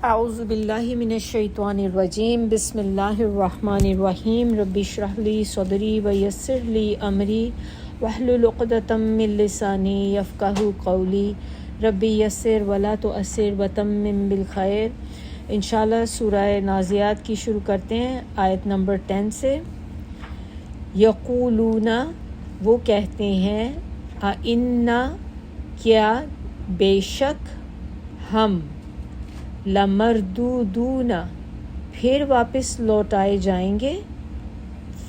اعوذ باللہ من الشیطان الرجیم بسم اللہ الرحمن الرحیم رب اشرح لی صدری ویسر لی امری واحلل عقدۃ من لسانی یفقہوا قولی رب یسر ولا تعسر وتمم بالخیر۔ انشاءاللہ سورہ نازعات کی شروع کرتے ہیں آیت نمبر 10 سے۔ یقولون وہ کہتے ہیں، اِنَّا کیا بے شک ہم، لمردودون پھر واپس لوٹائے جائیں گے،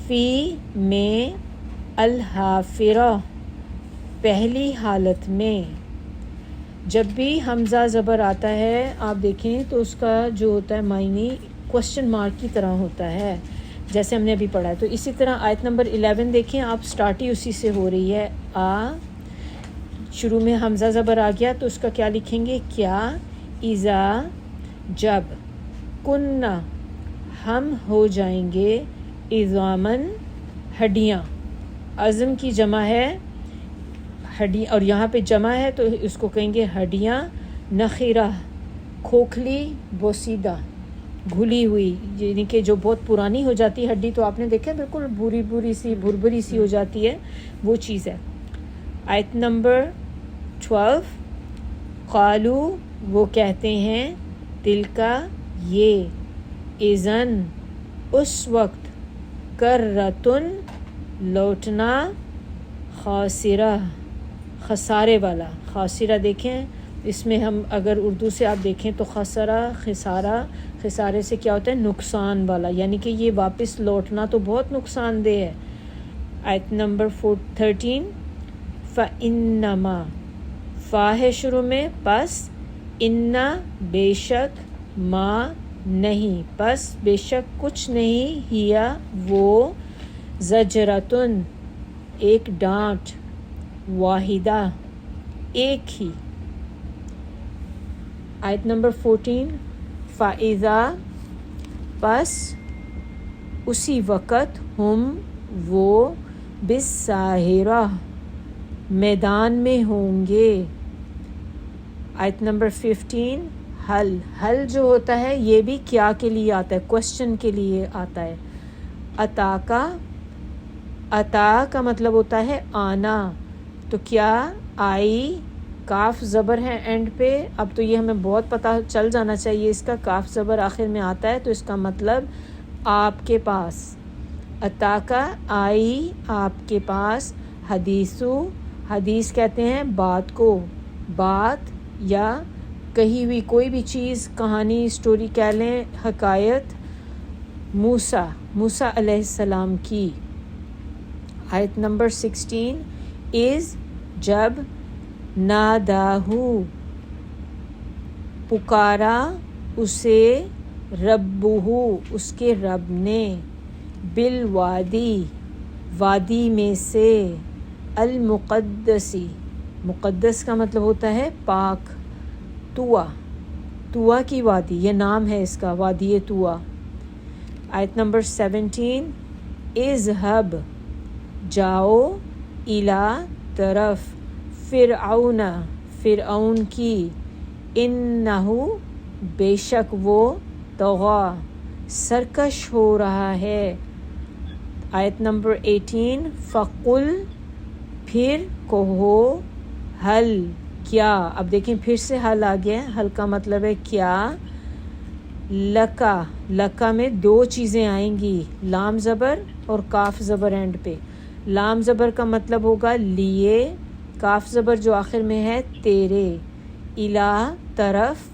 فی میں الحافرہ پہلی حالت میں۔ جب بھی حمزہ زبر آتا ہے آپ دیکھیں تو اس کا جو ہوتا ہے معنی کوسچن مارک کی طرح ہوتا ہے، جیسے ہم نے ابھی پڑھا ہے۔ تو اسی طرح آیت نمبر 11 دیکھیں آپ، سٹارٹ ہی اسی سے ہو رہی ہے۔ شروع میں حمزہ زبر آ گیا تو اس کا کیا لکھیں گے؟ کیا، اذا جب، کننا ہم ہو جائیں گے، عظامن ہڈیاں، عظم کی جمع ہے ہڈی، اور یہاں پہ جمع ہے تو اس کو کہیں گے ہڈیاں، نخرہ کھوکھلی، بوسیدہ گھلی ہوئی، یعنی کہ جو بہت پرانی ہو جاتی ہے ہڈی، تو آپ نے دیکھا بالکل بھوری بھوری سی بھربھری سی ہو جاتی ہے، وہ چیز ہے۔ آیت نمبر 12، قالو وہ کہتے ہیں، تلکا یہ، اذن اس وقت، کرتن لوٹنا، خاسرہ خسارے والا۔ خاسرہ دیکھیں اس میں ہم اگر اردو سے آپ دیکھیں تو خسرہ خسارہ، خسارے سے کیا ہوتا ہے؟ نقصان والا، یعنی کہ یہ واپس لوٹنا تو بہت نقصان دہ ہے۔ آیت نمبر 13، فَإِنَّمَا فا ہے شروع میں، پس، اِنَّا بے شک، ما نہیں، پس بے شک کچھ نہیں، ہیا وہ، زجرتن ایک ڈانٹ، واحدہ ایک ہی۔ آیت نمبر 14، فَإِذَا پس اسی وقت، ہم وہ، بالساہرہ میدان میں ہوں گے۔ آیت نمبر 15، حل جو ہوتا ہے یہ بھی کیا کے لیے آتا ہے؟ کوسچن کے لیے آتا ہے۔ عطا کا مطلب ہوتا ہے آنا، تو کیا آئی، کاف زبر ہے اینڈ پہ، اب تو یہ ہمیں بہت پتہ چل جانا چاہیے اس کا، کاف زبر آخر میں آتا ہے تو اس کا مطلب آپ کے پاس، عطا کا آئی آپ کے پاس، حدیثو حدیث کہتے ہیں بات کو، بات یا کہی ہوئی کوئی بھی چیز، کہانی، سٹوری کہہ لیں، حکایت، موسیٰ علیہ السلام کی۔ آیت نمبر 16، از جب، ناداہو پکارا اسے، ربہو اس کے رب نے، بالوادی وادی میں سے، المقدسی مقدس کا مطلب ہوتا ہے پاک، طوا کی وادی، یہ نام ہے اس کا، وادی طوا۔ آیت نمبر 17، اذهب جاؤ، الی طرف، فرعون فرعون کی، انہو بے شک وہ، طغی سرکش ہو رہا ہے۔ آیت نمبر 18، فقل پھر کہو، حل کیا، اب دیکھیں پھر سے حل آ گیا، حل کا مطلب ہے کیا، لکا میں دو چیزیں آئیں گی، لام زبر اور کاف زبر اینڈ پہ۔ لام زبر کا مطلب ہوگا لیے، کاف زبر جو آخر میں ہے تیرے، الہ طرف،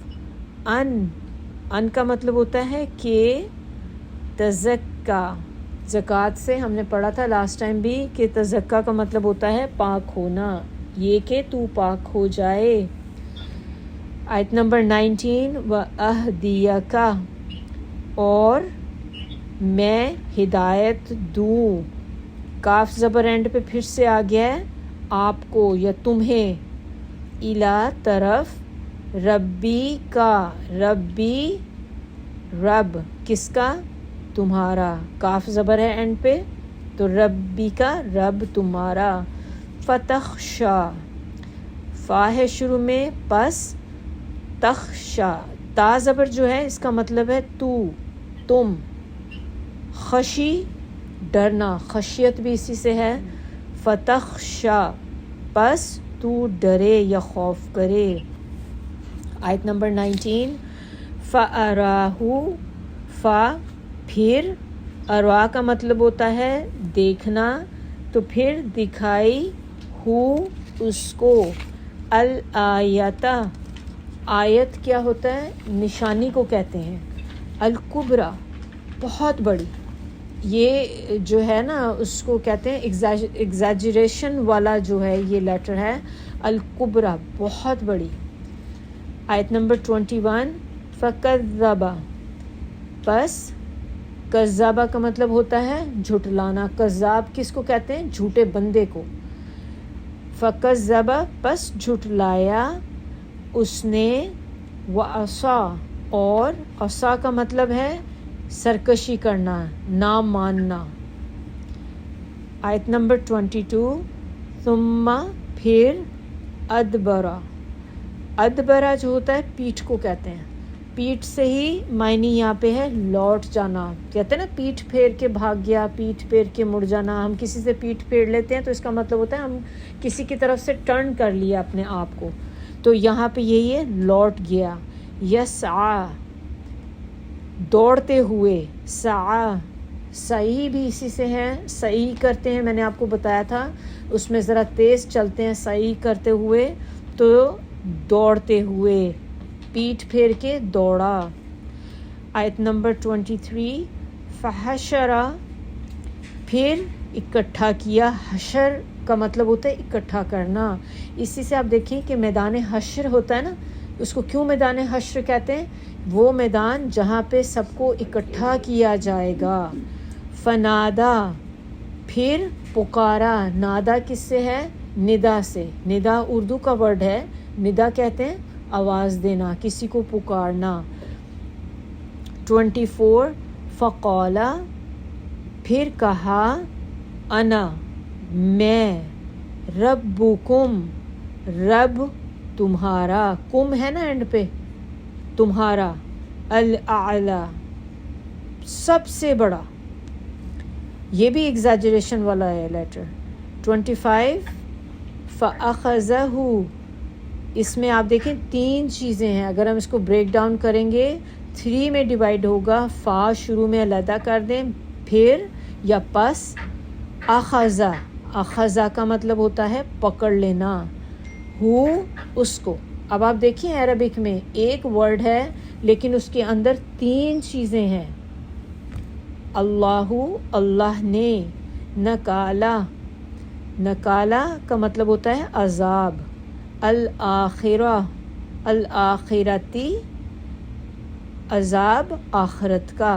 ان کا مطلب ہوتا ہے کہ، تزکا زکوٰۃ سے ہم نے پڑھا تھا لاسٹ ٹائم بھی کہ تزکا کا مطلب ہوتا ہے پاک ہونا، یہ کہ تو پاک ہو جائے۔ آیت نمبر 19، وَأَهْدِيَكَ اور میں ہدایت دوں، کاف زبر اینڈ پہ پھر سے آ گیا ہے، آپ کو یا تمہیں، الی طرف، ربی کا، ربی رب کس کا؟ تمہارا، کاف زبر ہے اینڈ پہ تو ربی کا رب تمہارا، فتخشا فا ہے شروع میں، پس تخشا تا زبر جو ہے اس کا مطلب ہے تو، تم. خشی ڈرنا، خشیت بھی اسی سے ہے. فتخشا پس تو ڈرے یا خوف کرے. آیت نمبر 19. فَأَرَاهُ فا پھر، اروا کا مطلب ہوتا ہے دیکھنا، تو پھر دکھائی ہو اس کو. الآیت، آیت کیا ہوتا ہے؟ نشانی کو کہتے ہیں. الکبریٰ بہت بڑی، یہ جو ہے نا اس کو کہتے ہیں ایگزیجریشن والا جو ہے یہ لیٹر ہے. الکبریٰ بہت بڑی. آیت نمبر 21. فَكَذَّبَ پس، کذابہ کا مطلب ہوتا ہے جھٹلانا. کذاب کس کو کہتے ہیں؟ جھوٹے بندے کو. فَكَذَّبَ پس جھٹلایا اس نے. وَعَصَى اور عصا کا مطلب ہے سرکشی کرنا، نہ ماننا. آیت نمبر 22. ثم پھر، ادبرا، ادبرا جو ہوتا ہے پیٹھ کو کہتے ہیں. پیٹھ سے ہی معنی یہاں پہ ہے لوٹ جانا. کہتے ہیں نا پیٹھ پھیر کے بھاگ گیا، پیٹھ پھیر کے مڑ جانا. ہم کسی سے پیٹھ پھیر لیتے ہیں تو اس کا مطلب ہوتا ہے ہم کسی کی طرف سے ٹرن کر لیا اپنے آپ کو. تو یہاں پہ یہی ہے لوٹ گیا. یسعی دوڑتے ہوئے. سعی، سعی بھی اسی سے ہے، سعی کرتے ہیں، میں نے آپ کو بتایا تھا اس میں ذرا تیز چلتے ہیں. سعی کرتے ہوئے تو دوڑتے ہوئے، پیٹھ پھیر کے دوڑا. آیت نمبر 23. فحشر پھر اکٹھا کیا. حشر کا مطلب ہوتا ہے اکٹھا کرنا. اسی سے آپ دیکھیں کہ میدان حشر ہوتا ہے نا، اس کو کیوں میدان حشر کہتے ہیں؟ وہ میدان جہاں پہ سب کو اکٹھا کیا جائے گا. فنادا پھر پکارا. نادا کس سے ہے؟ ندا سے. ندا اردو کا ورڈ ہے. ندا کہتے ہیں آواز دینا، کسی کو پکارنا. 24. فقالا پھر کہا. انا میں. ربکم رب تمہارا. کم ہے نا اینڈ پہ، تمہارا. الاعلی سب سے بڑا. یہ بھی ایگزیجریشن والا ہے لیٹر. 25. فَأَخَذَهُ اس میں آپ دیکھیں 3 چیزیں ہیں. اگر ہم اس کو بریک ڈاؤن کریں گے 3 میں ڈیوائیڈ ہوگا. فا شروع میں علیحدہ کر دیں، پھر یا پس. اخذا، اخذا کا مطلب ہوتا ہے پکڑ لینا. ہو اس کو. اب آپ دیکھیں عربک میں ایک ورڈ ہے لیکن اس کے اندر 3 چیزیں ہیں. اللہ، اللہ نے. نکالا، نکالا کا مطلب ہوتا ہے عذاب. الآخرہ، الآخرتی عذاب آخرت کا.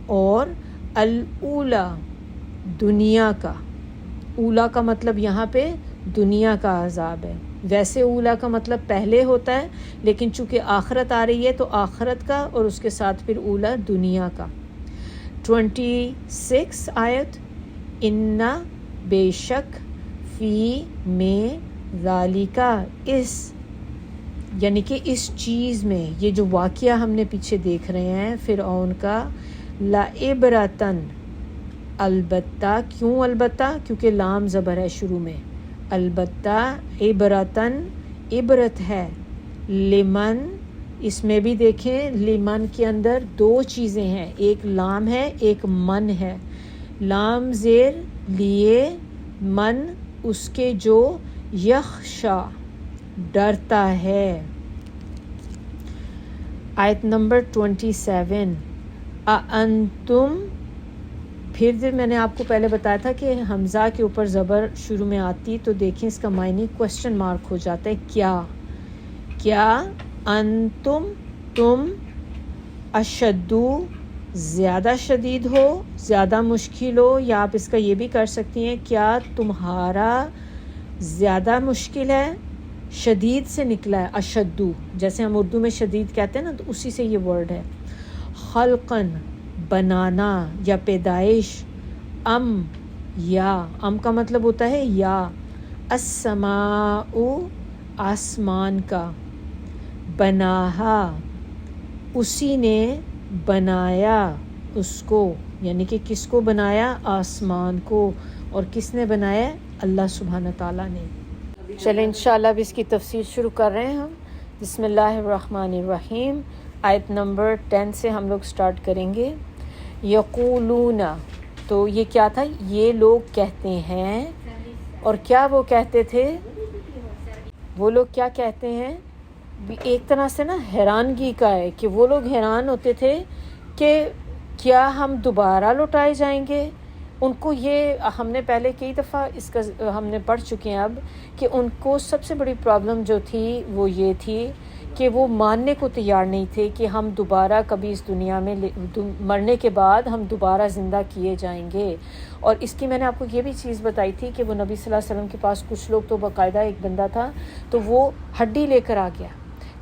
اور الاولا دنیا کا. اولا کا مطلب یہاں پہ دنیا کا عذاب ہے. ویسے اولا کا مطلب پہلے ہوتا ہے لیکن چونکہ آخرت آ رہی ہے تو آخرت کا اور اس کے ساتھ پھر اولا دنیا کا. 26 آیت. انا بے شک، فی میں، ذالکا اس، یعنی کہ اس چیز میں، یہ جو واقعہ ہم نے پیچھے دیکھ رہے ہیں فرعون کا. لعبرتن البتہ. کیوں البتہ؟ کیونکہ لام زبر ہے شروع میں. البتہ عبرتن عبرت ہے. لمن اس میں بھی دیکھیں لمن کے اندر 2 چیزیں ہیں، ایک لام ہے ایک من ہے. لام زیر لیے، من اس کے جو یخشا ڈرتا ہے. آیت نمبر 27. اَأَنتُم پھر میں نے آپ کو پہلے بتایا تھا کہ حمزہ کے اوپر زبر شروع میں آتی تو دیکھیں اس کا معنی کوسچن مارک ہو جاتا ہے. کیا، کیا. انتم تم. اشدو زیادہ شدید ہو، زیادہ مشکل ہو، یا آپ اس کا یہ بھی کر سکتی ہیں کیا تمہارا زیادہ مشکل ہے. شدید سے نکلا ہے اشدو، جیسے ہم اردو میں شدید کہتے ہیں نا تو اسی سے یہ ورڈ ہے. خلقن بنانا یا پیدائش. یا ام کا مطلب ہوتا ہے یا. السماء آسمان کا. بناہا اسی نے بنایا اس کو، یعنی کہ کس کو بنایا؟ آسمان کو. اور کس نے بنایا؟ اللہ سبحانہ تعالیٰ نے. چلیں انشاءاللہ اب اس کی تفسیر شروع کر رہے ہیں ہم. بسم اللہ الرحمن الرحیم. آیت نمبر 10 سے ہم لوگ سٹارٹ کریں گے. یقولون، تو یہ کیا تھا؟ یہ لوگ کہتے ہیں. اور کیا وہ کہتے تھے؟ وہ لوگ کیا کہتے ہیں؟ ایک طرح سے نا حیرانگی کا ہے کہ وہ لوگ حیران ہوتے تھے کہ کیا ہم دوبارہ لوٹائے جائیں گے. ان کو یہ، ہم نے پہلے کئی دفعہ اس کا ہم نے پڑھ چکے ہیں اب، کہ ان کو سب سے بڑی پرابلم جو تھی وہ یہ تھی کہ وہ ماننے کو تیار نہیں تھے کہ ہم دوبارہ کبھی اس دنیا میں مرنے کے بعد ہم دوبارہ زندہ کیے جائیں گے. اور اس کی میں نے آپ کو یہ بھی چیز بتائی تھی کہ وہ نبی صلی اللہ علیہ وسلم کے پاس کچھ لوگ، تو باقاعدہ ایک بندہ تھا تو وہ ہڈی لے کر آ گیا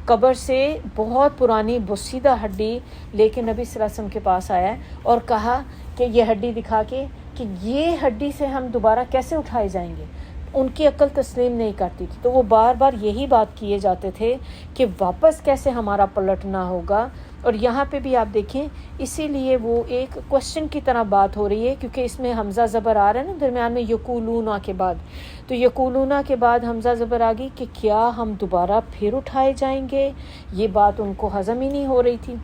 قبر سے، بہت پرانی بوسیدہ ہڈی لے کے نبی صلی اللہ علیہ وسلم کے پاس آیا اور کہا کہ یہ ہڈی دکھا کے کہ یہ ہڈی سے ہم دوبارہ کیسے اٹھائے جائیں گے. ان کی عقل تسلیم نہیں کرتی تھی، تو وہ بار بار یہی بات کیے جاتے تھے کہ واپس کیسے ہمارا پلٹنا ہوگا. اور یہاں پہ بھی آپ دیکھیں، اسی لیے وہ ایک کوشچن کی طرح بات ہو رہی ہے، کیونکہ اس میں حمزہ زبر آ رہا ہے نا درمیان میں یقولون کے بعد. تو یقولون کے بعد حمزہ زبر آ گئی کہ کیا ہم دوبارہ پھر اٹھائے جائیں گے. یہ بات ان کو ہضم ہی نہیں ہو رہی تھی.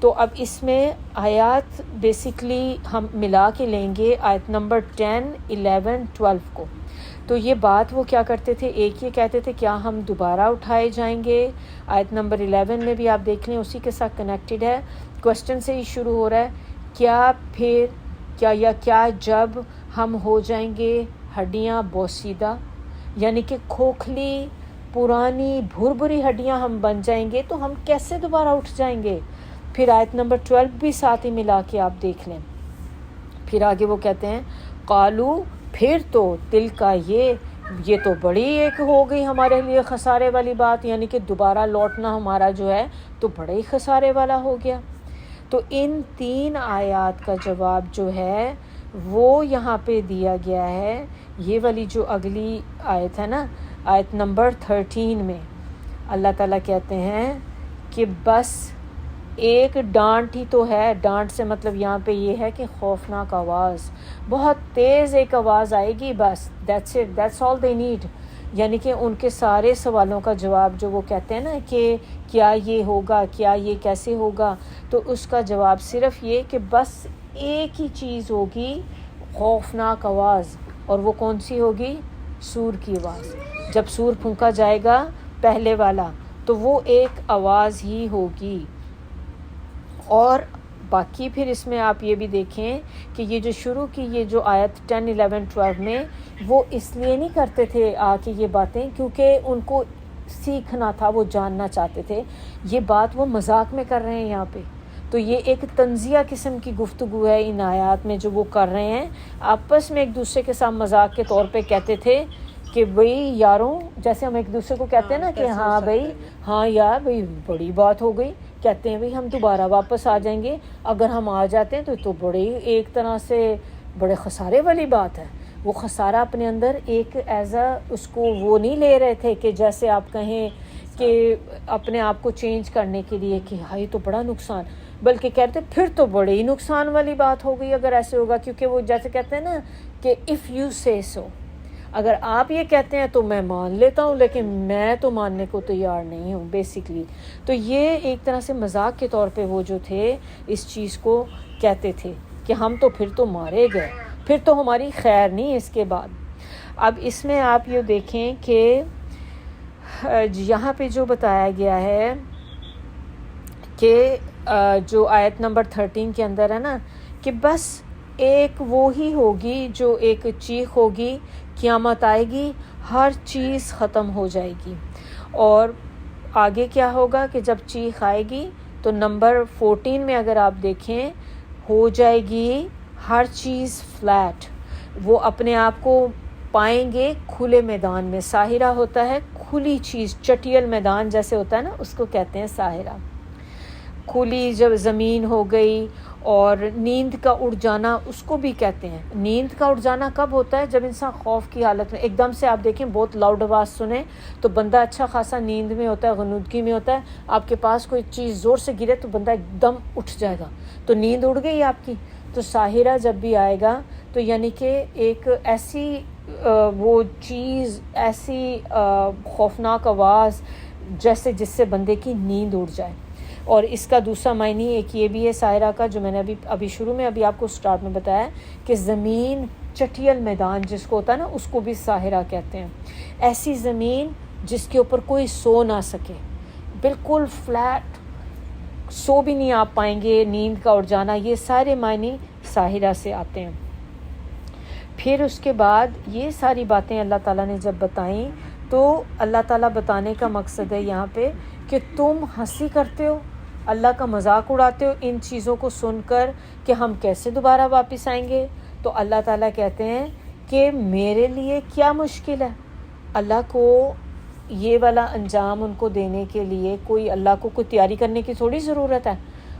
تو اب اس میں آیات بیسیکلی ہم ملا کے لیں گے، آیت نمبر 10، 11، 12 کو. تو یہ بات وہ کیا کرتے تھے؟ ایک یہ کہتے تھے کیا ہم دوبارہ اٹھائے جائیں گے. آیت نمبر 11 میں بھی آپ دیکھ لیں اسی کے ساتھ کنیکٹڈ ہے، کوشچن سے ہی شروع ہو رہا ہے. کیا پھر، کیا یا کیا جب ہم ہو جائیں گے ہڈیاں بوسیدہ، یعنی کہ کھوکھلی پرانی بھری ہڈیاں ہم بن جائیں گے تو ہم کیسے دوبارہ اٹھ جائیں گے. پھر آیت نمبر 12 بھی ساتھ ہی ملا کے آپ دیکھ لیں. پھر آگے وہ کہتے ہیں قالو، پھر تو تل کا یہ تو بڑی ایک ہو گئی ہمارے لیے خسارے والی بات، یعنی کہ دوبارہ لوٹنا ہمارا جو ہے تو بڑے ہی خسارے والا ہو گیا. تو ان 3 آیات کا جواب جو ہے وہ یہاں پہ دیا گیا ہے. یہ والی جو اگلی آیت ہے نا، آیت نمبر 13 میں اللہ تعالیٰ کہتے ہیں کہ بس ایک ڈانٹ ہی تو ہے. ڈانٹ سے مطلب یہاں پہ یہ ہے کہ خوفناک آواز، بہت تیز ایک آواز آئے گی، بس that's it, that's all they need. یعنی کہ ان کے سارے سوالوں کا جواب جو وہ کہتے ہیں نا کہ کیا یہ ہوگا، کیا یہ کیسے ہوگا، تو اس کا جواب صرف یہ کہ بس ایک ہی چیز ہوگی، خوفناک آواز. اور وہ کون سی ہوگی؟ سور کی آواز. جب سور پھونکا جائے گا پہلے والا تو وہ ایک آواز ہی ہوگی. اور باقی پھر اس میں آپ یہ بھی دیکھیں کہ یہ جو شروع کی یہ جو آیت 10، 11، 12 میں وہ اس لیے نہیں کرتے تھے آ کے یہ باتیں کیونکہ ان کو سیکھنا تھا، وہ جاننا چاہتے تھے. یہ بات وہ مذاق میں کر رہے ہیں یہاں پہ. تو یہ ایک تنزیہ قسم کی گفتگو ہے ان آیات میں جو وہ کر رہے ہیں. آپس میں ایک دوسرے کے ساتھ مذاق کے طور پہ کہتے تھے کہ بھئی یاروں، جیسے ہم ایک دوسرے کو کہتے ہیں نا کہ ہاں بھئی، ہاں یار بھئی بڑی بات ہو گئی، کہتے ہیں بھئی ہم دوبارہ واپس آ جائیں گے. اگر ہم آ جاتے ہیں تو بڑے ایک طرح سے بڑے خسارے والی بات ہے. وہ خسارہ اپنے اندر ایک اس کو وہ نہیں لے رہے تھے کہ جیسے آپ کہیں کہ اپنے آپ کو چینج کرنے کے لیے کہ ہائی تو بڑا نقصان، بلکہ کہتے پھر تو بڑے ہی نقصان والی بات ہو گئی اگر ایسے ہوگا. کیونکہ وہ جیسے کہتے ہیں نا کہ اف یو سے سو، اگر آپ یہ کہتے ہیں تو میں مان لیتا ہوں، لیکن میں تو ماننے کو تیار نہیں ہوں بیسیکلی. تو یہ ایک طرح سے مذاق کے طور پہ وہ جو تھے اس چیز کو کہتے تھے کہ ہم تو پھر تو مارے گئے، پھر تو ہماری خیر نہیں اس کے بعد. اب اس میں آپ یہ دیکھیں کہ یہاں پہ جو بتایا گیا ہے کہ جو آیت نمبر 13 کے اندر ہے نا کہ بس ایک وہی ہوگی جو ایک چیخ ہوگی، قیامت آئے گی، ہر چیز ختم ہو جائے گی. اور آگے کیا ہوگا کہ جب چیخ آئے گی تو نمبر 14 میں اگر آپ دیکھیں ہو جائے گی ہر چیز فلیٹ. وہ اپنے آپ کو پائیں گے کھلے میدان میں. ساحرہ ہوتا ہے کھلی چیز، چٹیل میدان جیسے ہوتا ہے نا، اس کو کہتے ہیں ساحرہ. کھلی جب زمین ہو گئی، اور نیند کا اڑ جانا اس کو بھی کہتے ہیں۔ نیند کا اڑ جانا کب ہوتا ہے؟ جب انسان خوف کی حالت میں ایک دم سے، آپ دیکھیں بہت لاؤڈ آواز سنیں تو بندہ اچھا خاصا نیند میں ہوتا ہے، غنودگی میں ہوتا ہے، آپ کے پاس کوئی چیز زور سے گرے تو بندہ ایک دم اٹھ جائے گا، تو نیند اڑ گئی آپ کی۔ تو ساحرہ جب بھی آئے گا تو یعنی کہ ایک ایسی وہ چیز، ایسی خوفناک آواز جیسے جس سے بندے کی نیند اڑ جائے۔ اور اس کا دوسرا معنی ایک یہ بھی ہے ساحرہ کا، جو میں نے ابھی شروع میں ابھی آپ کو سٹارٹ میں بتایا، کہ زمین چٹیل میدان جس کو ہوتا ہے نا، اس کو بھی ساحرہ کہتے ہیں۔ ایسی زمین جس کے اوپر کوئی سو نہ سکے، بالکل فلیٹ، سو بھی نہیں آپ پائیں گے، نیند کا اڑ جانا، یہ سارے معنی ساحرہ سے آتے ہیں۔ پھر اس کے بعد یہ ساری باتیں اللہ تعالیٰ نے جب بتائیں تو اللہ تعالیٰ بتانے کا مقصد ہے یہاں پہ کہ تم ہنسی کرتے ہو، اللہ کا مذاق اڑاتے ہو ان چیزوں کو سن کر کہ ہم کیسے دوبارہ واپس آئیں گے۔ تو اللہ تعالیٰ کہتے ہیں کہ میرے لیے کیا مشکل ہے، اللہ کو یہ والا انجام ان کو دینے کے لیے کوئی اللہ کو کوئی تیاری کرنے کی تھوڑی ضرورت ہے۔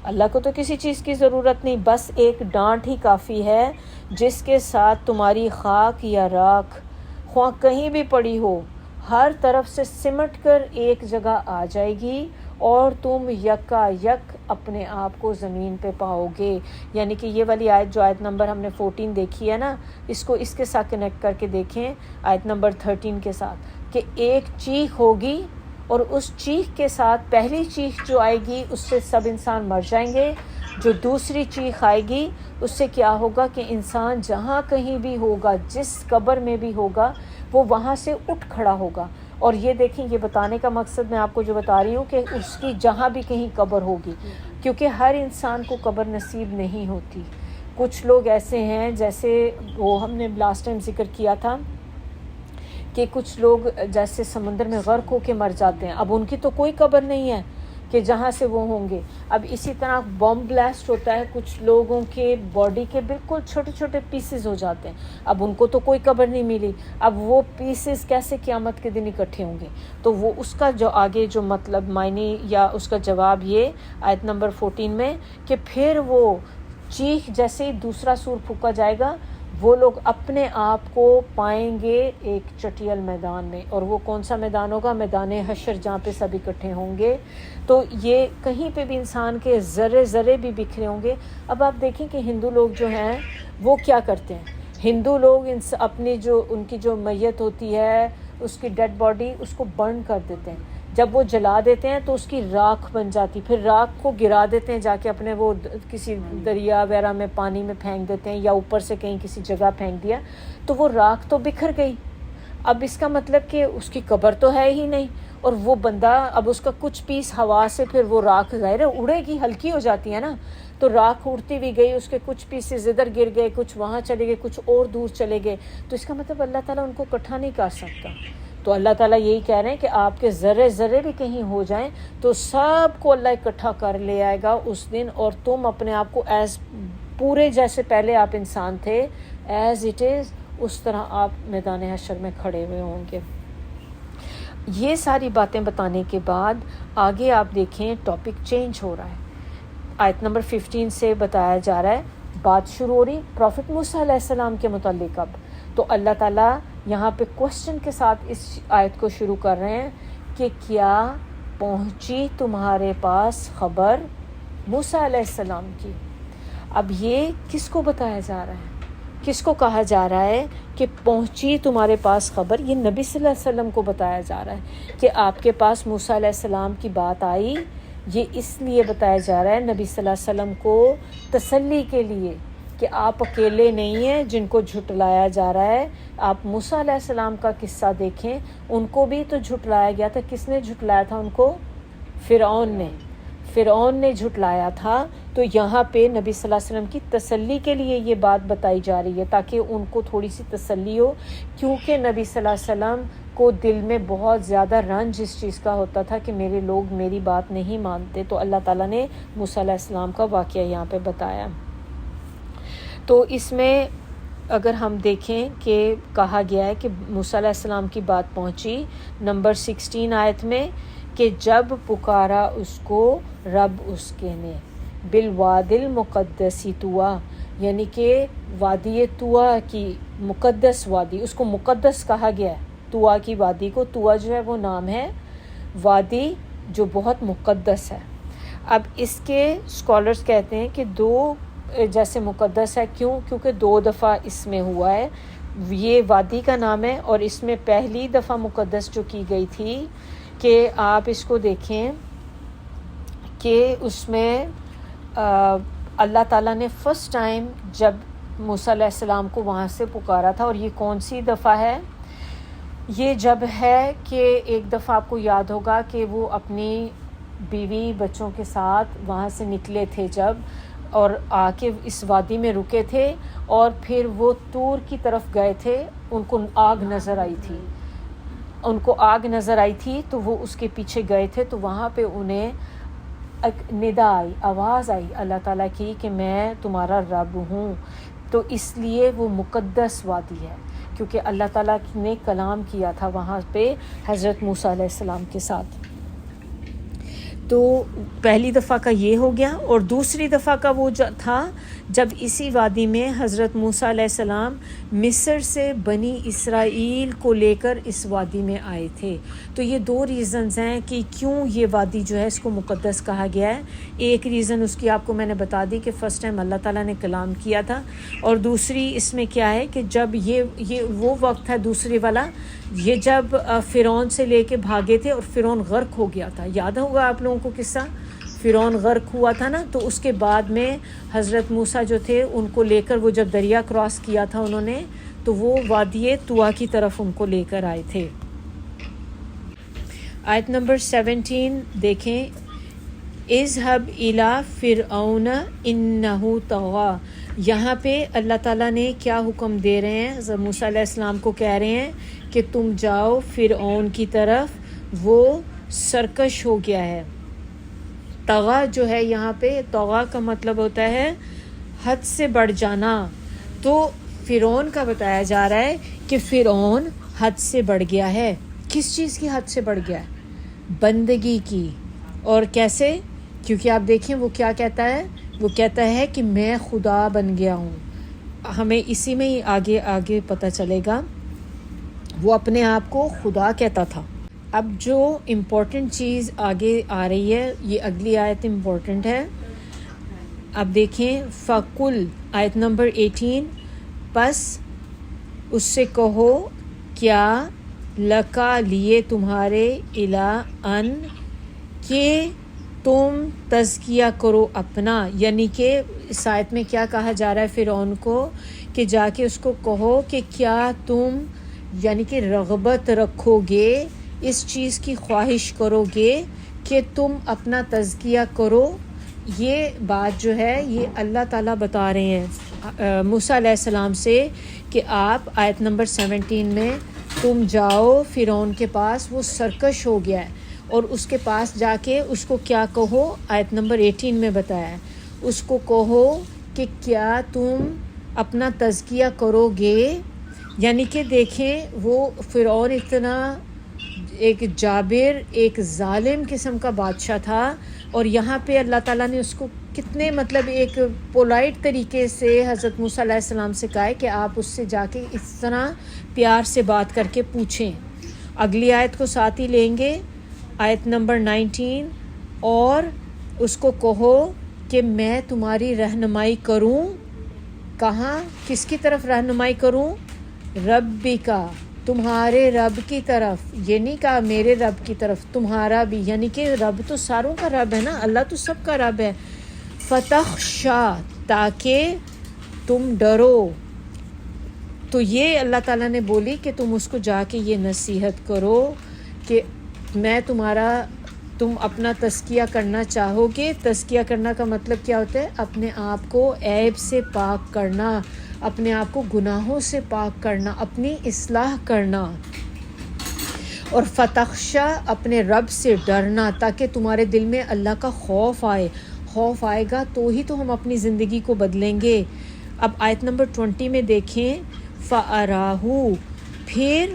اللہ کو تو کسی چیز کی ضرورت نہیں، بس ایک ڈانٹ ہی کافی ہے جس کے ساتھ تمہاری خاک یا راکھ خواہ کہیں بھی پڑی ہو ہر طرف سے سمٹ کر ایک جگہ آ جائے گی، اور تم یکا یک اپنے آپ کو زمین پہ پاؤ گے۔ یعنی کہ یہ والی آیت جو آیت نمبر ہم نے 14 دیکھی ہے نا، اس کو اس کے ساتھ کنیکٹ کر کے دیکھیں آیت نمبر 13 کے ساتھ، کہ ایک چیخ ہوگی اور اس چیخ کے ساتھ پہلی چیخ جو آئے گی اس سے سب انسان مر جائیں گے، جو دوسری چیخ آئے گی اس سے کیا ہوگا کہ انسان جہاں کہیں بھی ہوگا، جس قبر میں بھی ہوگا، وہ وہاں سے اٹھ کھڑا ہوگا۔ اور یہ دیکھیں، یہ بتانے کا مقصد میں آپ کو جو بتا رہی ہوں کہ اس کی جہاں بھی کہیں قبر ہوگی، کیونکہ ہر انسان کو قبر نصیب نہیں ہوتی۔ کچھ لوگ ایسے ہیں، جیسے وہ ہم نے لاسٹ ٹائم ذکر کیا تھا کہ کچھ لوگ جیسے سمندر میں غرق ہو کے مر جاتے ہیں، اب ان کی تو کوئی قبر نہیں ہے کہ جہاں سے وہ ہوں گے۔ اب اسی طرح بم بلاسٹ ہوتا ہے، کچھ لوگوں کے باڈی کے بالکل چھوٹے چھوٹے پیسز ہو جاتے ہیں، اب ان کو تو کوئی قبر نہیں ملی، اب وہ پیسز کیسے قیامت کے دن اکٹھے ہوں گے؟ تو وہ اس کا جو آگے جو مطلب معنی یا اس کا جواب یہ آیت نمبر 14 میں، کہ پھر وہ چیخ جیسے ہی دوسرا سور پھونکا جائے گا، وہ لوگ اپنے آپ کو پائیں گے ایک چٹیل میدان میں، اور وہ کون سا میدان ہوگا؟ میدان حشر، جہاں پہ سب اکٹھے ہوں گے۔ تو یہ کہیں پہ بھی انسان کے ذرے ذرے بھی بکھرے ہوں گے۔ اب آپ دیکھیں کہ ہندو لوگ جو ہیں وہ کیا کرتے ہیں، ہندو لوگ اپنی جو ان کی جو میت ہوتی ہے، اس کی ڈیڈ باڈی، اس کو برن کر دیتے ہیں۔ جب وہ جلا دیتے ہیں تو اس کی راکھ بن جاتی، پھر راکھ کو گرا دیتے ہیں، جا کے اپنے وہ کسی دریا وغیرہ میں پانی میں پھینک دیتے ہیں، یا اوپر سے کہیں کسی جگہ پھینک دیا، تو وہ راکھ تو بکھر گئی۔ اب اس کا مطلب کہ اس کی قبر تو ہے ہی نہیں، اور وہ بندہ اب اس کا کچھ پیس ہوا سے پھر وہ راکھ ظاہر ہے اڑے گی، ہلکی ہو جاتی ہے نا، تو راکھ اڑتی بھی گئی، اس کے کچھ پیسز ادھر گر گئے، کچھ وہاں چلے گئے، کچھ اور دور چلے گئے، تو اس کا مطلب اللہ تعالیٰ ان کو اکٹھا نہیں کر سکتا۔ تو اللہ تعالیٰ یہی کہہ رہے ہیں کہ آپ کے ذرے ذرے بھی کہیں ہو جائیں تو سب کو اللہ اکٹھا کر لے آئے گا اس دن، اور تم اپنے آپ کو ایز پورے جیسے پہلے آپ انسان تھے، ایز اٹ از، اس طرح آپ میدان حشر میں کھڑے ہوئے ہوں گے۔ یہ ساری باتیں بتانے کے بعد آگے آپ دیکھیں ٹاپک چینج ہو رہا ہے۔ آیت نمبر 15 سے بتایا جا رہا ہے، بات شروع ہو رہی پروفٹ موسیٰ علیہ السلام کے متعلق۔ اب تو اللہ تعالیٰ یہاں پہ کوسچن کے ساتھ اس آیت کو شروع کر رہے ہیں کہ کیا پہنچی تمہارے پاس خبر موسیٰ علیہ السلام کی؟ اب یہ کس کو بتایا جا رہا ہے، کس کو کہا جا رہا ہے کہ پہنچی تمہارے پاس خبر؟ یہ نبی صلی اللہ علیہ وسلم کو بتایا جا رہا ہے کہ آپ کے پاس موسیٰ علیہ السلام کی بات آئی۔ یہ اس لیے بتایا جا رہا ہے نبی صلی اللہ علیہ وسلم کو تسلی کے لیے کہ آپ اکیلے نہیں ہیں جن کو جھٹلایا جا رہا ہے۔ آپ موسیٰ علیہ السلام کا قصہ دیکھیں، ان کو بھی تو جھٹلایا گیا تھا۔ کس نے جھٹلایا تھا ان کو؟ فرعون نے جھٹلایا تھا۔ تو یہاں پہ نبی صلی اللہ علیہ وسلم کی تسلی کے لیے یہ بات بتائی جا رہی ہے، تاکہ ان کو تھوڑی سی تسلی ہو، کیونکہ نبی صلی اللہ علیہ وسلم کو دل میں بہت زیادہ رنج اس چیز کا ہوتا تھا کہ میرے لوگ میری بات نہیں مانتے۔ تو اللہ تعالیٰ نے موسیٰ علیہ السلام کا واقعہ یہاں پہ بتایا۔ تو اس میں اگر ہم دیکھیں کہ کہا گیا ہے کہ موسیٰ علیہ السلام کی بات پہنچی، نمبر 16 آیت میں، کہ جب پکارا اس کو رب اس کے نے، بالواد المقدسی طوا، یعنی کہ وادی طوا کی مقدس وادی، اس کو مقدس کہا گیا ہے طوا کی وادی کو. طوا جو ہے وہ نام ہے وادی جو بہت مقدس ہے. اب اس کے اسکالرز کہتے ہیں کہ دو جیسے مقدس ہے، کیوں؟ کیونکہ 2 دفعہ اس میں ہوا ہے. یہ وادی کا نام ہے، اور اس میں پہلی دفعہ مقدس جو کی گئی تھی کہ آپ اس کو دیکھیں کہ اس میں اللہ تعالیٰ نے فرسٹ ٹائم جب موسیٰ علیہ السلام کو وہاں سے پکارا تھا. اور یہ کون سی دفعہ ہے؟ یہ جب ہے کہ ایک دفعہ آپ کو یاد ہوگا کہ وہ اپنی بیوی بچوں کے ساتھ وہاں سے نکلے تھے جب، اور آ کے اس وادی میں رکے تھے، اور پھر وہ طور کی طرف گئے تھے. ان کو آگ نظر آئی تھی تو وہ اس کے پیچھے گئے تھے. تو وہاں پہ انہیں ایک ندا آئی، آواز آئی اللہ تعالیٰ کی کہ میں تمہارا رب ہوں. تو اس لیے وہ مقدس وادی ہے، کیونکہ اللہ تعالیٰ نے کلام کیا تھا وہاں پہ حضرت موسیٰ علیہ السلام کے ساتھ. تو پہلی دفعہ کا یہ ہو گیا. اور دوسری دفعہ کا وہ تھا جب اسی وادی میں حضرت موسیٰ علیہ السلام مصر سے بنی اسرائیل کو لے کر اس وادی میں آئے تھے. تو یہ 2 ریزنز ہیں کہ کیوں یہ وادی جو ہے اس کو مقدس کہا گیا ہے. ایک ریزن اس کی آپ کو میں نے بتا دی کہ فرسٹ ٹائم اللہ تعالیٰ نے کلام کیا تھا، اور دوسری اس میں کیا ہے کہ جب یہ وہ وقت ہے دوسری والا، یہ جب فرعون سے لے کے بھاگے تھے اور فرعون غرق ہو گیا تھا. یاد ہوگا آپ لوگوں کو قصہ، فرعون غرق ہوا تھا نا. تو اس کے بعد میں حضرت موسیٰ جو تھے ان کو لے کر وہ جب دریا کراس کیا تھا انہوں نے، تو وہ وادی طوا کی طرف ان کو لے کر آئے تھے. آیت نمبر 17 دیکھیں، اذهب الى فرعون انه طغى. یہاں پہ اللہ تعالیٰ نے کیا حکم دے رہے ہیں؟ حضرت موسیٰ علیہ السلام کو کہہ رہے ہیں کہ تم جاؤ فرعون کی طرف، وہ سرکش ہو گیا ہے. طغا جو ہے یہاں پہ، طغا کا مطلب ہوتا ہے حد سے بڑھ جانا. تو فرعون کا بتایا جا رہا ہے کہ فرعون حد سے بڑھ گیا ہے. کس چیز کی حد سے بڑھ گیا ہے؟ بندگی کی. اور کیسے؟ کیونکہ آپ دیکھیں وہ کیا کہتا ہے، وہ کہتا ہے کہ میں خدا بن گیا ہوں. ہمیں اسی میں ہی آگے پتہ چلے گا. وہ اپنے آپ کو خدا کہتا تھا. اب جو امپورٹنٹ چیز آگے آ رہی ہے، یہ اگلی آیت امپورٹنٹ ہے. اب دیکھیں، فَقُلْ آیت نمبر 18، پس اس سے کہو، کیا لکا لیے تمہارے، الا ان کہ تم تزکیہ کرو اپنا. یعنی کہ اس آیت میں کیا کہا جا رہا ہے فرعون کو کہ جا کے اس کو کہو کہ کیا تم یعنی کہ رغبت رکھو گے، اس چیز کی خواہش کرو گے کہ تم اپنا تزکیہ کرو. یہ بات جو ہے یہ اللہ تعالیٰ بتا رہے ہیں موسیٰ علیہ السلام سے کہ آپ آیت نمبر 17 میں تم جاؤ فرعون کے پاس، وہ سرکش ہو گیا ہے، اور اس کے پاس جا کے اس کو کیا کہو. آیت نمبر 18 میں بتایا ہے، اس کو کہو کہ کیا تم اپنا تزکیہ کرو گے. یعنی کہ دیکھیں وہ فرعون اتنا ایک جابر، ایک ظالم قسم کا بادشاہ تھا، اور یہاں پہ اللہ تعالیٰ نے اس کو کتنے مطلب ایک پولائٹ طریقے سے حضرت موسیٰ علیہ السلام سے کہا ہے کہ آپ اس سے جا کے اس طرح پیار سے بات کر کے پوچھیں. اگلی آیت کو ساتھ ہی لیں گے، آیت نمبر 19، اور اس کو کہو کہ میں تمہاری رہنمائی کروں. کہاں؟ کس کی طرف رہنمائی کروں؟ ربی کا، تمہارے رب کی طرف. یہ نہیں کہا میرے رب کی طرف، تمہارا بھی، یعنی کہ رب تو ساروں کا رب ہے نا، اللہ تو سب کا رب ہے. فتخشا، تاکہ تم ڈرو. تو یہ اللہ تعالیٰ نے بولی کہ تم اس کو جا کے یہ نصیحت کرو کہ میں تم اپنا تزکیہ کرنا چاہو گے. تزکیہ کرنا کا مطلب کیا ہوتا ہے؟ اپنے آپ کو عیب سے پاک کرنا، اپنے آپ کو گناہوں سے پاک کرنا، اپنی اصلاح کرنا. اور فتخشا، اپنے رب سے ڈرنا، تاکہ تمہارے دل میں اللہ کا خوف آئے. خوف آئے گا تو ہی تو ہم اپنی زندگی کو بدلیں گے. اب آیت نمبر 20 میں دیکھیں، فَأَرَاهُ، پھر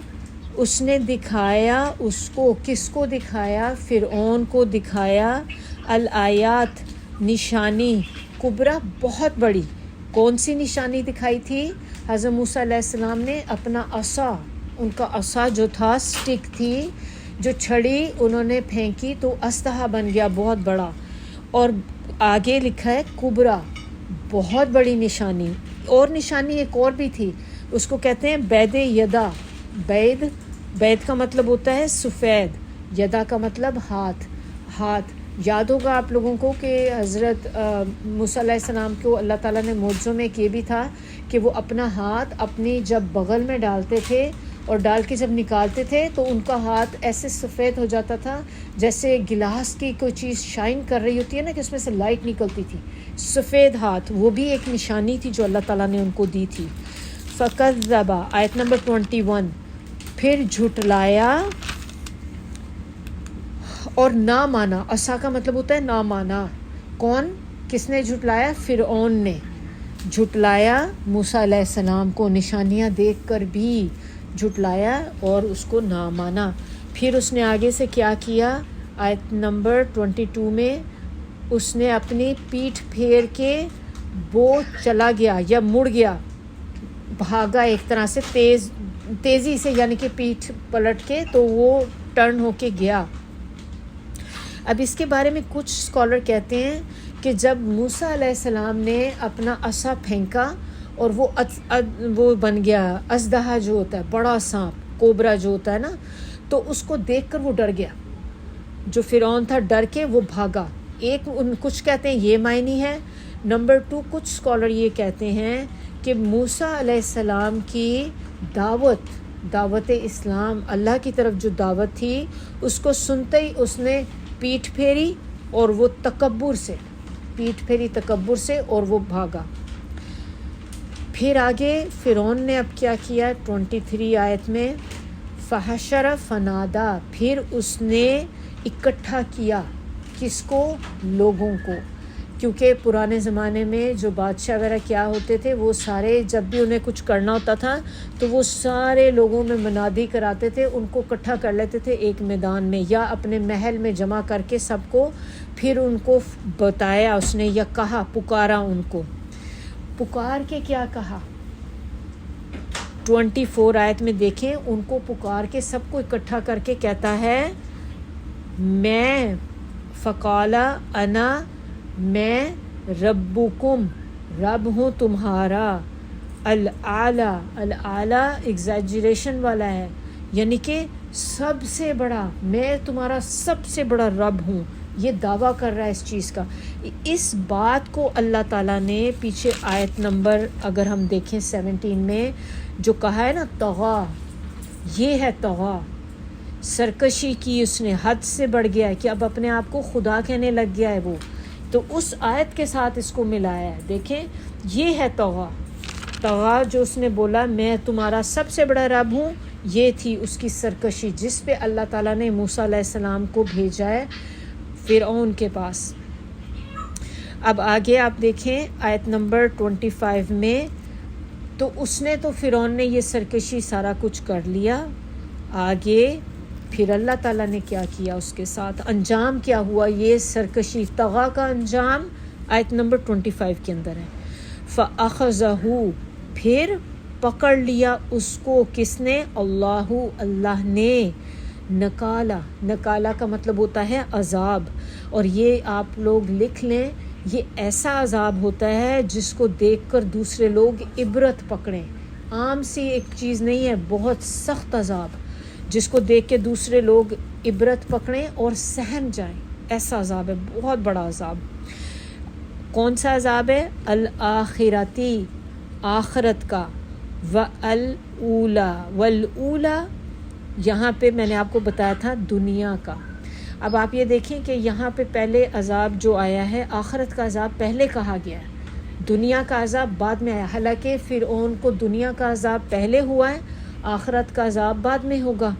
اس نے دکھایا اس کو، کس کو دکھایا؟ فرعون کو دکھایا، الآیات نشانی، کبرا بہت بڑی۔ کون سی نشانی دکھائی تھی؟ حضرت موسیٰ علیہ السلام نے اپنا عصا، ان کا عصا جو تھا سٹک تھی، جو چھڑی انہوں نے پھینکی تو اسدحہ بن گیا بہت بڑا، اور آگے لکھا ہے کبرا، بہت بڑی نشانی۔ اور نشانی ایک اور بھی تھی، اس کو کہتے ہیں بید یدا۔ بید کا مطلب ہوتا ہے سفید، یدا کا مطلب ہاتھ۔ یاد ہوگا آپ لوگوں کو کہ حضرت موسیٰ علیہ السلام کو اللہ تعالیٰ نے معجزوں میں یہ بھی تھا کہ وہ اپنا ہاتھ اپنی جب بغل میں ڈالتے تھے اور ڈال کے جب نکالتے تھے تو ان کا ہاتھ ایسے سفید ہو جاتا تھا جیسے گلاس کی کوئی چیز شائن کر رہی ہوتی ہے نا، کہ اس میں سے لائٹ نکلتی تھی، سفید ہاتھ۔ وہ بھی ایک نشانی تھی جو اللہ تعالیٰ نے ان کو دی تھی۔ فَكَذَّبَ، آیت نمبر 21، پھر جھٹلایا اور نہ مانا۔ عصا کا مطلب ہوتا ہے نہ مانا۔ کون؟ کس نے جھٹلایا؟ فرعون نے جھٹلایا موسیٰ علیہ السلام کو، نشانیاں دیکھ کر بھی جھٹلایا اور اس کو نہ مانا۔ پھر اس نے آگے سے کیا کیا؟ آیت نمبر 22 میں اس نے اپنی پیٹھ پھیر کے وہ چلا گیا یا مڑ گیا، بھاگا ایک طرح سے تیزی سے، یعنی کہ پیٹھ پلٹ کے تو وہ ٹرن ہو کے گیا۔ اب اس کے بارے میں کچھ اسکالر کہتے ہیں کہ جب موسیٰ علیہ السلام نے اپنا عصا پھینکا اور وہ بن گیا اسدحہ جو ہوتا ہے، بڑا سانپ، کوبرا جو ہوتا ہے نا، تو اس کو دیکھ کر وہ ڈر گیا، جو فرعون تھا ڈر کے وہ بھاگا۔ کچھ کہتے ہیں یہ معنی ہے۔ نمبر 2، کچھ اسکالر یہ کہتے ہیں کہ موسیٰ علیہ السلام کی دعوت اسلام، اللہ کی طرف جو دعوت تھی، اس کو سنتے ہی اس نے پیٹھ پھیری اور وہ تکبر سے اور وہ بھاگا۔ پھر آگے فرعون نے اب کیا کیا؟ 23 آیت میں فحشر فنادا، پھر اس نے اکٹھا کیا، کس کو؟ لوگوں کو، کیونکہ پرانے زمانے میں جو بادشاہ وغیرہ کیا ہوتے تھے وہ سارے جب بھی انہیں کچھ کرنا ہوتا تھا تو وہ سارے لوگوں میں منادی کراتے تھے، ان کو اکٹھا کر لیتے تھے ایک میدان میں یا اپنے محل میں جمع کر کے سب کو، پھر ان کو بتایا اس نے یا کہا، پکارا ان کو، پکار کے کیا کہا؟ 24 آیت میں دیکھیں، ان کو پکار کے سب کو اکٹھا کر کے کہتا ہے میں فقالا انا، میں ربکم، رب ہوں تمہارا، العالی ایگزیجریشن والا ہے، یعنی کہ سب سے بڑا، میں تمہارا سب سے بڑا رب ہوں، یہ دعویٰ کر رہا ہے اس چیز کا۔ اس بات کو اللہ تعالیٰ نے پیچھے آیت نمبر اگر ہم دیکھیں 17 میں جو کہا ہے نا طغا، یہ ہے طغا، سرکشی کی اس نے، حد سے بڑھ گیا ہے کہ اب اپنے آپ کو خدا کہنے لگ گیا ہے وہ، تو اس آیت کے ساتھ اس کو ملایا ہے۔ دیکھیں یہ ہے طغا جو اس نے بولا میں تمہارا سب سے بڑا رب ہوں، یہ تھی اس کی سرکشی جس پہ اللہ تعالیٰ نے موسیٰ علیہ السلام کو بھیجا ہے فرعون کے پاس۔ اب آگے آپ دیکھیں آیت نمبر 25 میں، تو اس نے تو فرعون نے یہ سرکشی سارا کچھ کر لیا، آگے پھر اللہ تعالیٰ نے کیا کیا اس کے ساتھ، انجام کیا ہوا؟ یہ سرکشی طغا کا انجام آیت نمبر 25 کے اندر ہے۔ فَأَخَذَهُ، پھر پکڑ لیا اس کو، کس نے؟ اللہ نے۔ نکالا کا مطلب ہوتا ہے عذاب، اور یہ آپ لوگ لکھ لیں، یہ ایسا عذاب ہوتا ہے جس کو دیکھ کر دوسرے لوگ عبرت پکڑیں، عام سی ایک چیز نہیں ہے، بہت سخت عذاب جس کو دیکھ کے دوسرے لوگ عبرت پکڑیں اور سہم جائیں، ایسا عذاب ہے، بہت بڑا عذاب۔ کون سا عذاب ہے؟ الآخرتی، آخرت کا، والأولی یہاں پہ میں نے آپ کو بتایا تھا دنیا کا۔ اب آپ یہ دیکھیں کہ یہاں پہ پہلے عذاب جو آیا ہے، آخرت کا عذاب پہلے کہا گیا ہے، دنیا کا عذاب بعد میں آیا، حالانکہ فرعون کو دنیا کا عذاب پہلے ہوا ہے، آخرت کا عذاب بعد میں ہوگا۔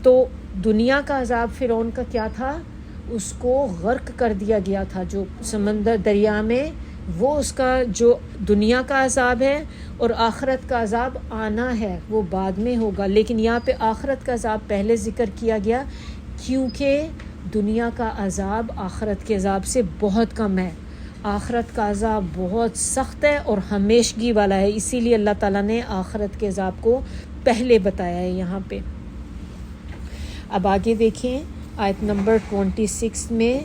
تو دنیا کا عذاب فرعون کا کیا تھا؟ اس کو غرق کر دیا گیا تھا، جو سمندر دریا میں وہ اس کا جو دنیا کا عذاب ہے، اور آخرت کا عذاب آنا ہے، وہ بعد میں ہوگا. لیکن یہاں پہ آخرت کا عذاب پہلے ذکر کیا گیا کیونکہ دنیا کا عذاب آخرت کے عذاب سے بہت کم ہے. آخرت کا عذاب بہت سخت ہے اور ہمیشگی والا ہے، اسی لیے اللہ تعالیٰ نے آخرت کے عذاب کو پہلے بتایا ہے یہاں پہ. اب آگے دیکھیں آیت نمبر 26 میں،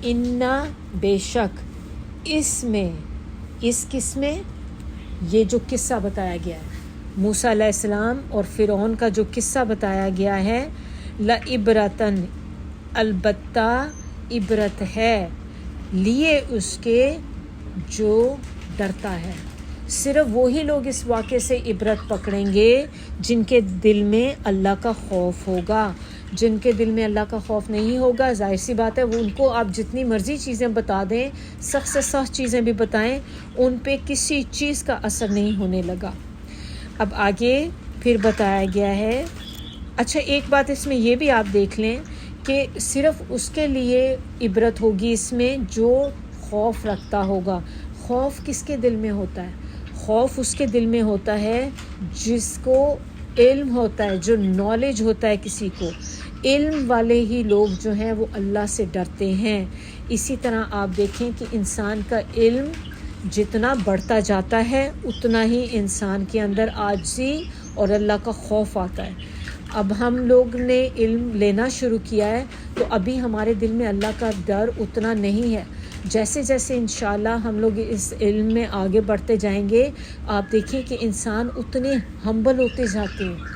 اِنَّا بے شک، اس کس میں یہ جو قصہ بتایا گیا ہے موسیٰ علیہ السلام اور فرعون کا جو قصہ بتایا گیا ہے، لَعِبْرَةً، البتہ عبرت ہے، لیے اس کے جو ڈرتا ہے. صرف وہی لوگ اس واقعے سے عبرت پکڑیں گے جن کے دل میں اللہ کا خوف ہوگا. جن کے دل میں اللہ کا خوف نہیں ہوگا، ظاہر سی بات ہے وہ ان کو آپ جتنی مرضی چیزیں بتا دیں، سخت سے سخت چیزیں بھی بتائیں، ان پہ کسی چیز کا اثر نہیں ہونے لگا. اب آگے پھر بتایا گیا ہے. اچھا ایک بات اس میں یہ بھی آپ دیکھ لیں کہ صرف اس کے لیے عبرت ہوگی اس میں جو خوف رکھتا ہوگا. خوف کس کے دل میں ہوتا ہے؟ خوف اس کے دل میں ہوتا ہے جس کو علم ہوتا ہے، جو نالج ہوتا ہے کسی کو. علم والے ہی لوگ جو ہیں وہ اللہ سے ڈرتے ہیں. اسی طرح آپ دیکھیں کہ انسان کا علم جتنا بڑھتا جاتا ہے اتنا ہی انسان کے اندر عاجزی اور اللہ کا خوف آتا ہے. اب ہم لوگ نے علم لینا شروع کیا ہے تو ابھی ہمارے دل میں اللہ کا ڈر اتنا نہیں ہے. جیسے جیسے انشاءاللہ ہم لوگ اس علم میں آگے بڑھتے جائیں گے، آپ دیکھیں کہ انسان اتنے ہمبل ہوتے جاتے ہیں.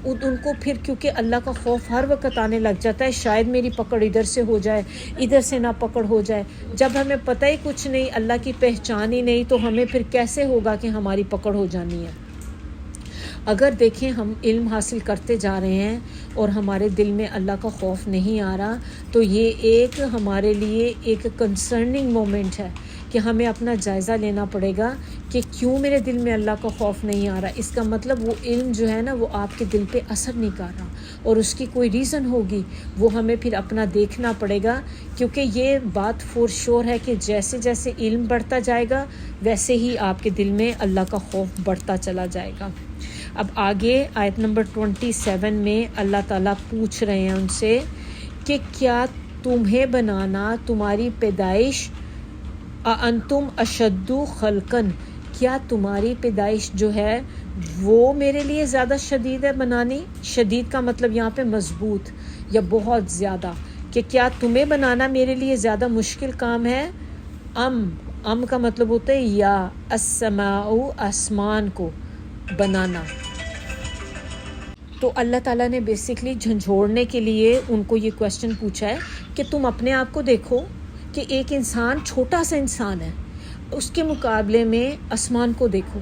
ان کو پھر کیونکہ اللہ کا خوف ہر وقت آنے لگ جاتا ہے، شاید میری پکڑ ادھر سے ہو جائے، ادھر سے نہ پکڑ ہو جائے. جب ہمیں پتہ ہی کچھ نہیں، اللہ کی پہچان ہی نہیں، تو ہمیں پھر کیسے ہوگا کہ ہماری پکڑ ہو جانی ہے. اگر دیکھیں ہم علم حاصل کرتے جا رہے ہیں اور ہمارے دل میں اللہ کا خوف نہیں آ رہا، تو یہ ایک ہمارے لیے ایک کنسرننگ مومنٹ ہے کہ ہمیں اپنا جائزہ لینا پڑے گا کہ کیوں میرے دل میں اللہ کا خوف نہیں آ رہا. اس کا مطلب وہ علم جو ہے نا وہ آپ کے دل پہ اثر نہیں کر رہا، اور اس کی کوئی ریزن ہوگی، وہ ہمیں پھر اپنا دیکھنا پڑے گا. کیونکہ یہ بات فور شور ہے کہ جیسے جیسے علم بڑھتا جائے گا ویسے ہی آپ کے دل میں اللہ کا خوف بڑھتا چلا جائے گا. اب آگے آیت نمبر 27 میں اللہ تعالیٰ پوچھ رہے ہیں ان سے کہ کیا تمہیں بنانا تمہاری پیدائش، انتم اشد خلقن، کیا تمہاری پیدائش جو ہے وہ میرے لیے زیادہ شدید ہے بنانی. شدید کا مطلب یہاں پہ مضبوط یا بہت زیادہ، کہ کیا تمہیں بنانا میرے لیے زیادہ مشکل کام ہے. ام کا مطلب ہوتا ہے یا السماء، آسمان کو بنانا. تو اللہ تعالیٰ نے بیسکلی جھنجھوڑنے کے لیے ان کو یہ کویسچن پوچھا ہے کہ تم اپنے آپ کو دیکھو کہ ایک انسان چھوٹا سا انسان ہے، اس کے مقابلے میں آسمان کو دیکھو،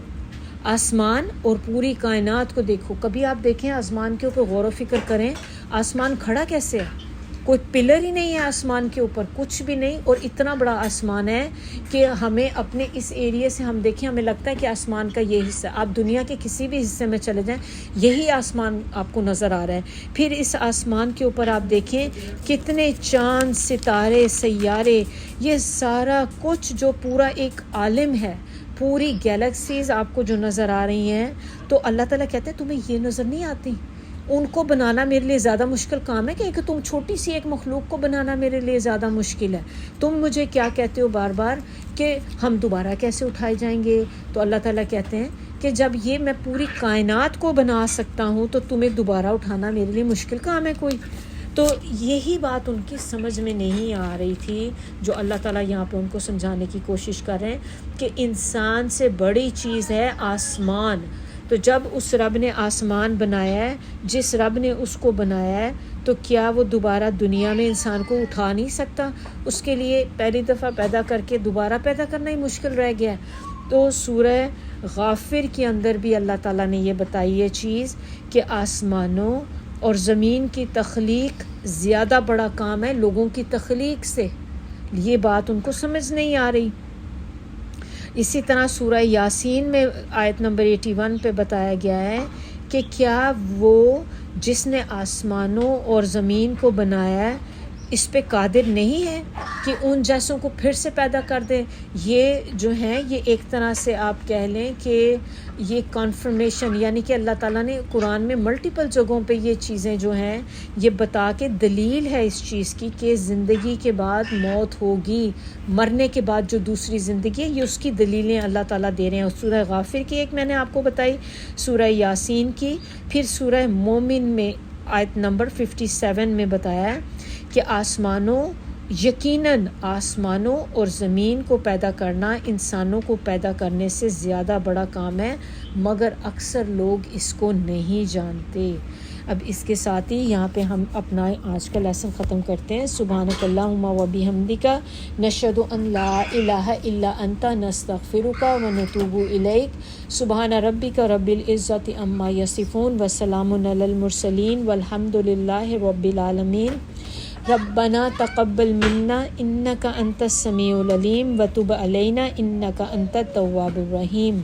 آسمان اور پوری کائنات کو دیکھو. کبھی آپ دیکھیں آسمان کے اوپر غور و فکر کریں، آسمان کھڑا کیسے ہے؟ کوئی پلر ہی نہیں ہے آسمان کے اوپر، کچھ بھی نہیں، اور اتنا بڑا آسمان ہے کہ ہمیں اپنے اس ایریے سے ہم دیکھیں ہمیں لگتا ہے کہ آسمان کا یہ حصہ، آپ دنیا کے کسی بھی حصے میں چلے جائیں یہی آسمان آپ کو نظر آ رہا ہے. پھر اس آسمان کے اوپر آپ دیکھیں کتنے چاند، ستارے، سیارے، یہ سارا کچھ جو پورا ایک عالم ہے، پوری گیلیکسیز آپ کو جو نظر آ رہی ہیں. تو اللہ تعالیٰ کہتے ہیں تمہیں یہ نظر نہیں آتی؟ ان کو بنانا میرے لیے زیادہ مشکل کام ہے کہ تم چھوٹی سی ایک مخلوق کو بنانا میرے لیے زیادہ مشکل ہے. تم مجھے کیا کہتے ہو بار بار کہ ہم دوبارہ کیسے اٹھائے جائیں گے؟ تو اللہ تعالیٰ کہتے ہیں کہ جب یہ میں پوری کائنات کو بنا سکتا ہوں تو تمہیں دوبارہ اٹھانا میرے لیے مشکل کام ہے کوئی. تو یہی بات ان کی سمجھ میں نہیں آ رہی تھی جو اللہ تعالیٰ یہاں پہ ان کو سمجھانے کی کوشش کر رہے ہیں کہ انسان سے بڑی چیز ہے آسمان. تو جب اس رب نے آسمان بنایا ہے، جس رب نے اس کو بنایا ہے، تو کیا وہ دوبارہ دنیا میں انسان کو اٹھا نہیں سکتا؟ اس کے لیے پہلی دفعہ پیدا کر کے دوبارہ پیدا کرنا ہی مشکل رہ گیا ہے. تو سورہ غافر کے اندر بھی اللہ تعالیٰ نے یہ بتائی ہے چیز کہ آسمانوں اور زمین کی تخلیق زیادہ بڑا کام ہے لوگوں کی تخلیق سے. یہ بات ان کو سمجھ نہیں آ رہی. اسی طرح سورہ یاسین میں آیت نمبر 81 پہ بتایا گیا ہے کہ کیا وہ جس نے آسمانوں اور زمین کو بنایا ہے اس پہ قادر نہیں ہے کہ ان جیسوں کو پھر سے پیدا کر دے؟ یہ جو ہیں یہ ایک طرح سے آپ کہہ لیں کہ یہ کنفرمیشن، یعنی کہ اللہ تعالیٰ نے قرآن میں ملٹیپل جگہوں پہ یہ چیزیں جو ہیں یہ بتا کے دلیل ہے اس چیز کی کہ زندگی کے بعد موت ہوگی، مرنے کے بعد جو دوسری زندگی ہے، یہ اس کی دلیلیں اللہ تعالیٰ دے رہے ہیں. سورہ غافر کی ایک میں نے آپ کو بتائی، سورہ یاسین کی، پھر سورہ مومن میں آیت نمبر 57 میں بتایا ہے کہ یقیناً آسمانوں اور زمین کو پیدا کرنا انسانوں کو پیدا کرنے سے زیادہ بڑا کام ہے، مگر اکثر لوگ اس کو نہیں جانتے. اب اس کے ساتھ ہی یہاں پہ ہم اپنا آج کا لیسن ختم کرتے ہیں. سبحانک اللہم و بحمدک، نشہد ان لا الہ الا انت، نستغفرک و نتوب الیک. سبحان ربک رب العزت عما یصفون وسلام علی المرسلین والحمد للہ رب العالمین. ربنا تقبل منا انک انت السمیع العلیم وتب علینا انک انت التواب الرحیم.